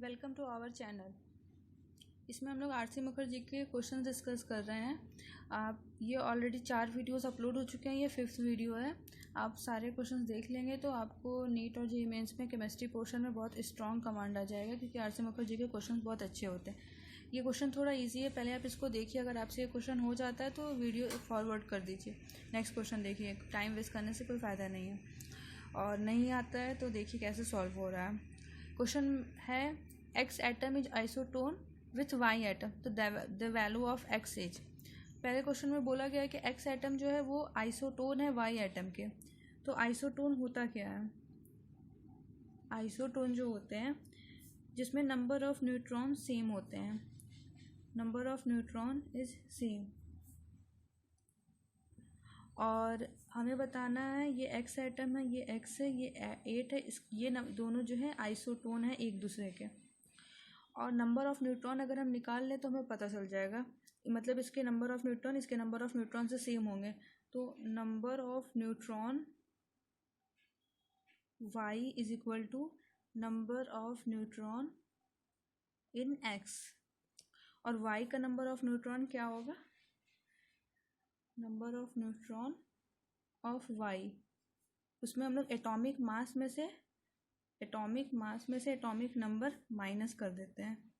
Welcome to our channel. इसमें हम लोग आरसी मुखर्जी के क्वेश्चन डिस्कस कर रहे हैं। आप ये ऑलरेडी 4 वीडियोस अपलोड हो चुके हैं, ये 5th वीडियो है। आप सारे क्वेश्चंस देख लेंगे तो आपको नीट और जेईई मेंस में केमिस्ट्री पोर्शन में बहुत स्ट्रॉन्ग कमांड आ जाएगा, क्योंकि आरसी मुखर्जी के क्वेश्चन बहुत अच्छे होते हैं। ये क्वेश्चन थोड़ा ईजी है, पहले आप इसको देखिए। अगर आपसे ये क्वेश्चन हो जाता है तो वीडियो फॉरवर्ड कर दीजिए, नेक्स्ट क्वेश्चन देखिए। टाइम वेस्ट करने से कोई फ़ायदा नहीं है। और नहीं आता है तो देखिए कैसे सॉल्व हो रहा है। क्वेश्चन है X atom is isotone with Y atom, तो the value of X is। पहले क्वेश्चन में बोला गया है कि X एटम जो है वो आइसोटोन है Y एटम के। तो आइसोटोन होता क्या है? आइसोटोन जो होते हैं जिसमें नंबर ऑफ न्यूट्रॉन सेम होते हैं, number of neutron is same. और हमें बताना है ये X एटम है, ये X है, ये 8 है, ये दोनों जो है आइसोटोन है एक दूसरे के। और नंबर ऑफ़ न्यूट्रॉन अगर हम निकाल लें तो हमें पता चल जाएगा, मतलब इसके नंबर ऑफ़ न्यूट्रॉन इसके नंबर ऑफ़ न्यूट्रॉन से सेम होंगे। तो number of neutron y is equal to number of neutron in x। और y का नंबर ऑफ़ न्यूट्रॉन क्या होगा? Number of neutron of y। उसमें हम लोग एटॉमिक मास में से एटॉमिक नंबर माइनस कर देते हैं,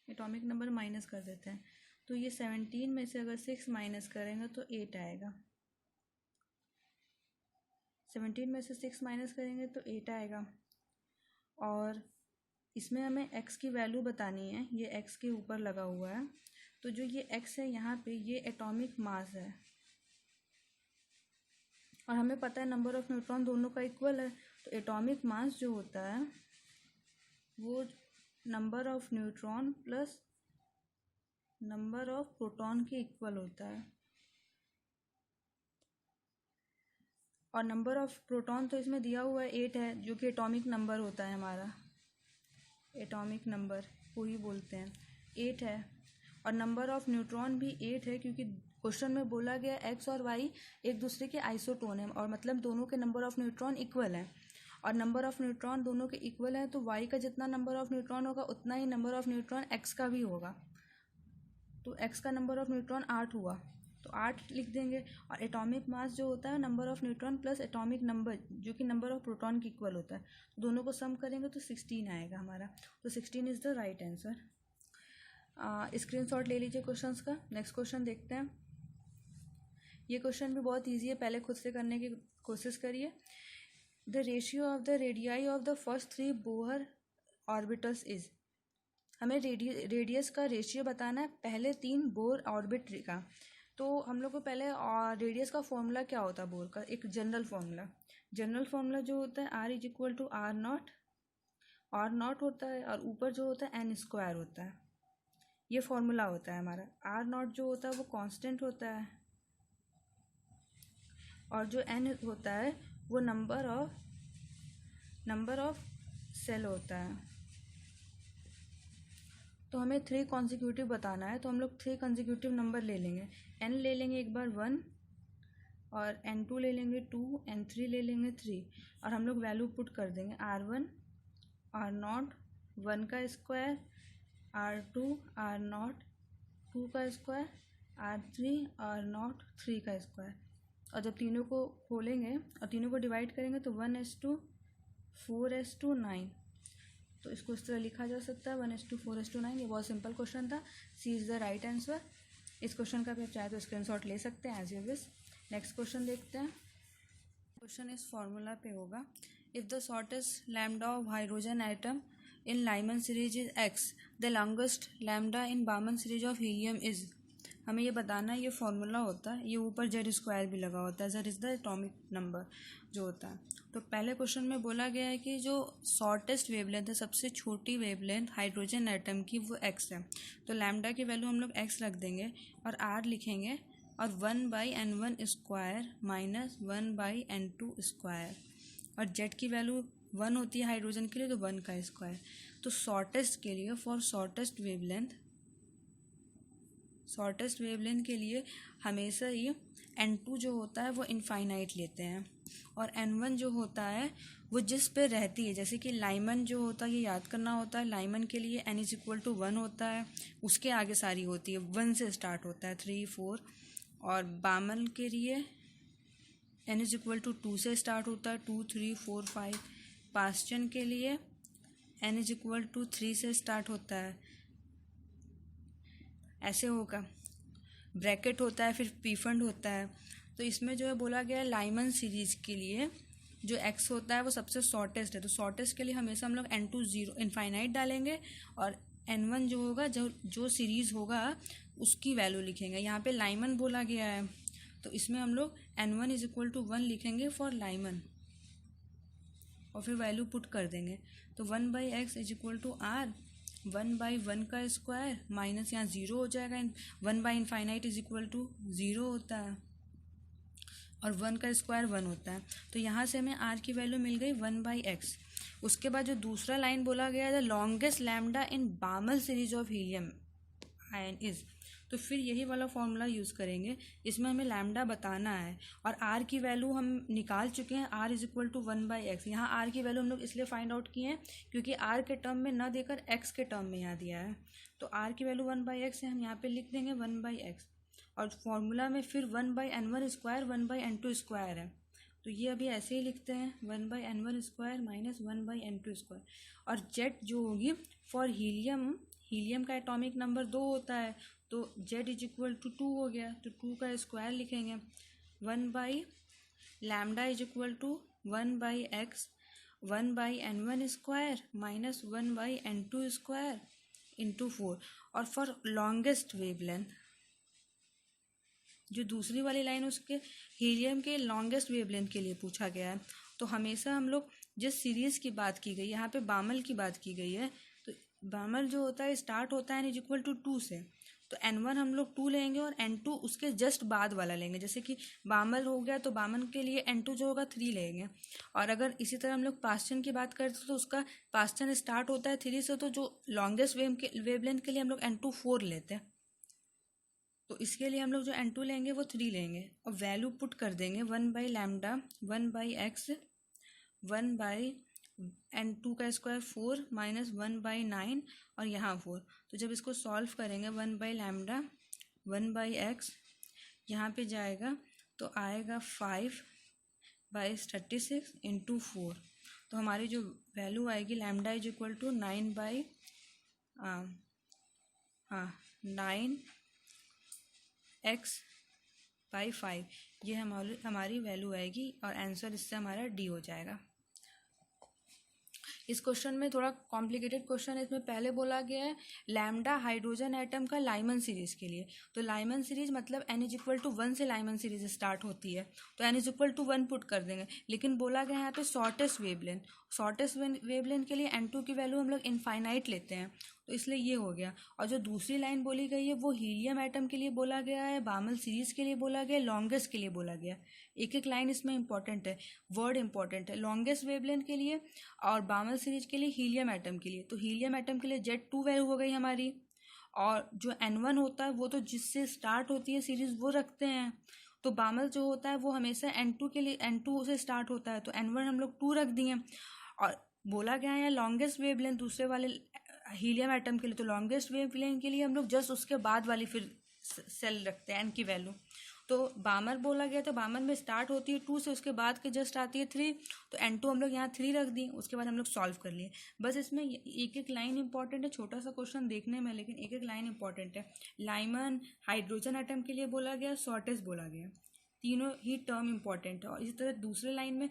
एटॉमिक नंबर माइनस कर देते हैं। तो ये 17 में से अगर 6 माइनस करेंगे तो 8 आएगा। 17 में से 6 माइनस करेंगे तो 8 आएगा। और इसमें हमें x की वैल्यू बतानी है, ये x के ऊपर लगा हुआ है। तो जो ये x है यहाँ पे, ये एटॉमिक मास है। और हमें पता है नंबर ऑफ़ न्यूट्रॉन दोनों का इक्वल है। तो एटॉमिक मास जो होता है वो number of neutron plus number of proton के इक्वल होता है। और नंबर ऑफ़ प्रोटॉन तो इसमें दिया हुआ है 8 है, जो कि एटॉमिक नंबर होता है हमारा, एटॉमिक नंबर को ही बोलते हैं, 8 है। और नंबर ऑफ़ न्यूट्रॉन भी 8 है, क्योंकि क्वेश्चन में बोला गया x और y एक दूसरे के आइसोटोन है, और मतलब दोनों के नंबर ऑफ़ न्यूट्रॉन इक्वल हैं। और नंबर ऑफ़ न्यूट्रॉन दोनों के इक्वल है तो y का जितना नंबर ऑफ़ न्यूट्रॉन होगा उतना ही नंबर ऑफ़ न्यूट्रॉन x का भी होगा। तो x का नंबर ऑफ़ न्यूट्रॉन 8 हुआ, तो 8 लिख देंगे। और एटॉमिक मास जो होता है number of neutron plus atomic number जो कि नंबर ऑफ़ प्रोटॉन के इक्वल होता है, तो दोनों को सम करेंगे तो 16 आएगा हमारा। तो 16 is the right answer. Screenshot ले लीजिए क्वेश्चंस का। नेक्स्ट क्वेश्चन देखते हैं। ये क्वेश्चन भी बहुत ईजी है, पहले खुद से करने की कोशिश करिए। The ratio of the radii of the first 3 Bohr orbitals is. हमें रेडियस का रेशियो बताना है पहले 3 बोर ऑर्बिट का। तो हम लोग को पहले रेडियस का फॉर्मूला क्या होता है बोर का, एक जनरल फॉर्मूला जो होता है r is equal to r naught होता है, और ऊपर जो होता है n स्क्वायर होता है। ये फॉर्मूला होता है हमारा। r नॉट जो होता है वो कांस्टेंट होता है, और जो n होता है वो नंबर ऑफ सेल होता है। तो हमें 3 कॉन्जिक्यूटिव बताना है, तो हम लोग 3 कॉन्जिक्यूटिव नंबर ले लेंगे। n ले लेंगे एक बार 1, और n2 ले लेंगे 2, n3 ले लेंगे 3, और हम लोग वैल्यू पुट कर देंगे r1 r नॉट 1 का स्क्वायर, r2 r नॉट 2 का स्क्वायर, r3 r नॉट 3 का स्क्वायर। और जब तीनों को खोलेंगे और तीनों को डिवाइड करेंगे तो 1:2 4:9। तो इसको इस तरह लिखा जा सकता है 1:4:9। ये बहुत सिंपल क्वेश्चन था। C is the right answer. इस क्वेश्चन का भी आप चाहे तो स्क्रीनशॉट ले सकते हैं as you wish. Next question देखते हैं। क्वेश्चन इस फॉर्मूला पे होगा। If the shortest lambda of hydrogen atom in Lyman series is x, the longest lambda in Balmer series of helium is. हमें ये बताना है, ये फॉर्मूला होता है, ये ऊपर जेड स्क्वायर भी लगा होता है, Z is the atomic number जो होता है। तो पहले क्वेश्चन में बोला गया है कि जो शॉर्टेस्ट वेवलेंथ है, सबसे छोटी वेवलेंथ हाइड्रोजन एटम की, वो x है। तो लैम्डा की वैल्यू हम लोग x रख देंगे और r लिखेंगे, और 1/n1 square minus 1/n2 square. और जेड की वैल्यू 1 होती है हाइड्रोजन के लिए, तो 1 का स्क्वायर। तो शॉर्टेस्ट के लिए, फॉर शॉर्टेस्ट वेवलेंथ के लिए हमेशा ही n2 जो होता है वो इनफाइनाइट लेते हैं, और n1 जो होता है वो जिस पे रहती है, जैसे कि लाइमन जो होता है ये याद करना होता है, लाइमन के लिए n इज इक्वल टू 1 होता है, उसके आगे सारी होती है, 1 से स्टार्ट होता है 3 4, और बामन के लिए n इज इक्वल टू 2 से स्टार्ट होता है 2 3 4 5, पास्चन के लिए n इज इक्वल टू 3 से स्टार्ट होता है, ऐसे होगा, ब्रैकेट होता है, फिर पीफंड होता है। तो इसमें जो है बोला गया है लाइमन सीरीज के लिए जो x होता है वो सबसे शॉर्टेस्ट है, तो शॉर्टेस्ट के लिए हमेशा हम लोग n2 0 इनफाइनाइट डालेंगे, और n1 जो होगा जो सीरीज होगा उसकी वैल्यू लिखेंगे। यहाँ पे लाइमन बोला गया है तो इसमें हम लोग n1 इज इक्वल टू 1 लिखेंगे फॉर लाइमन, और फिर वैल्यू पुट कर देंगे। तो 1/x is equal to r, 1/1 का स्क्वायर माइनस यहाँ 0 हो जाएगा, 1/इनफाइनाइट इज इक्वल टू 0 होता है, और 1 का स्क्वायर 1 होता है। तो यहाँ से हमें r की वैल्यू मिल गई 1/x। उसके बाद जो दूसरा लाइन बोला गया है, the longest lambda in Balmer series of helium ion is, तो फिर यही वाला फॉर्मूला यूज़ करेंगे। इसमें हमें लैम्डा बताना है और r की वैल्यू हम निकाल चुके हैं, r is equal to 1/x। यहाँ r की वैल्यू हम लोग इसलिए फाइंड आउट किए हैं क्योंकि r के टर्म में ना देकर x के टर्म में यहाँ दिया है, तो r की वैल्यू 1/x है, हम यहाँ पे लिख देंगे 1/x, और फॉर्मूला में फिर 1/n1 स्क्वायर 1/n2 स्क्वायर है, तो ये अभी ऐसे ही लिखते हैं 1/n1 square minus 1/n2 square. और जेड जो होगी फॉर हीलियम का एटॉमिक नंबर 2 होता है, तो जेड इज इक्वल टू 2 हो गया, तो 2 का स्क्वायर लिखेंगे, 1/लैम्डा is equal to 1/x 1/n1 square minus 1/n2 square into 4। और फॉर लॉन्गेस्ट वेवलेंथ, जो दूसरी वाली लाइन उसके हीलियम के लॉन्गेस्ट वेवलेंथ के लिए पूछा गया है, तो हमेशा हम लोग जिस सीरीज़ की बात की गई, यहाँ पे बामल की बात की गई है, तो बामल जो होता है स्टार्ट होता है n इज इक्वल टू 2 से, तो n1 हम लोग 2 लेंगे और n2 उसके जस्ट बाद वाला लेंगे। जैसे कि बामल हो गया तो बामन के लिए n2 जो होगा 3 लेंगे, और अगर इसी तरह हम लोग पास्चन की बात करते तो उसका पास्चन स्टार्ट होता है 3 से, तो जो लॉन्गेस्ट वेवलेंथ के लिए हम लोग n2 4 लेते हैं, तो इसके लिए हम लोग जो n2 लेंगे वो 3 लेंगे और वैल्यू पुट कर देंगे 1/लैम्डा 1/x 1/n2 का स्क्वायर 4 माइनस 1/9 और यहाँ 4। तो जब इसको सॉल्व करेंगे 1/लैम्डा 1/x यहाँ पे जाएगा तो आएगा 5/36 इंटू 4, तो हमारी जो वैल्यू आएगी lambda is equal to 9/x/5, ये हमारी वैल्यू आएगी और आंसर इससे हमारा डी हो जाएगा। इस क्वेश्चन में थोड़ा कॉम्प्लिकेटेड क्वेश्चन है, इसमें पहले बोला गया है लैम्डा हाइड्रोजन एटम का लाइमन सीरीज के लिए, तो लाइमन सीरीज मतलब n इज इक्वल टू 1 से लाइमन सीरीज स्टार्ट होती है, तो n is equal to 1 put कर देंगे। लेकिन बोला गया यहाँ पे शॉर्टेस्ट वेवलेंथ के लिए n2 की वैल्यू हम लोग इनफाइनाइट लेते हैं, तो इसलिए ये हो गया। और जो दूसरी लाइन बोली गई है वो हीलियम एटम के लिए बोला गया है, बामल सीरीज के लिए बोला गया, लॉन्गेस्ट के लिए बोला गया। एक एक लाइन इसमें इंपॉर्टेंट है, वर्ड इंपॉर्टेंट है, लॉन्गेस्ट वेवलेंथ के लिए और बामल सीरीज के लिए, हीलियम एटम के लिए। तो हीलियम एटम के लिए Z2 वैल्यू हो गई हमारी, और जो N1 होता है वो तो जिससे स्टार्ट होती है सीरीज वो रखते हैं, तो बामल जो होता है वो हमेशा N2 के लिए N2 से स्टार्ट होता है, तो N1 हम लोग 2 रख दिए। और बोला गया है लॉन्गेस्ट वेवलेंथ दूसरे वाले हीलियम एटम के लिए, तो लॉन्गेस्ट वेवलेंथ के लिए हम लोग जस्ट उसके बाद वाली फिर सेल रखते हैं n की वैल्यू। तो बामर बोला गया तो बामर में स्टार्ट होती है 2 से, उसके बाद के जस्ट आती है 3, तो n2 हम लोग यहाँ 3 रख दिए, उसके बाद हम लोग सॉल्व कर लिए। बस इसमें एक एक लाइन इंपॉर्टेंट है, छोटा सा क्वेश्चन देखने में, लेकिन एक एक लाइन इंपॉर्टेंट है। लाइमन हाइड्रोजन एटम के लिए बोला गया, शॉर्टेस्ट बोला गया, तीनों ही टर्म इंपॉर्टेंट है। और इसी तरह दूसरे लाइन में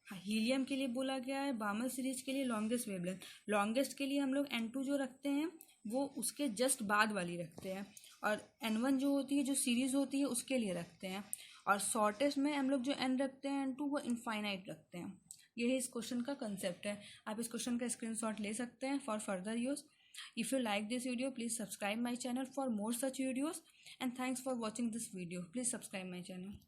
हीलियम के लिए बोला गया है, बामल सीरीज के लिए लॉन्गेस्ट वेवलेंथ, लॉन्गेस्ट के लिए हम लोग n2 जो रखते हैं वो उसके जस्ट बाद वाली रखते हैं, और n1 जो होती है जो सीरीज होती है उसके लिए रखते हैं, और शॉर्टेस्ट में हम लोग जो n रखते हैं n2 वो इनफाइनाइट रखते हैं। यही इस क्वेश्चन का कंसेप्ट है। आप इस क्वेश्चन का स्क्रीनशॉट ले सकते हैं for further use. If you like this video please subscribe my channel for more such videos, and thanks for watching this video. Please subscribe my channel.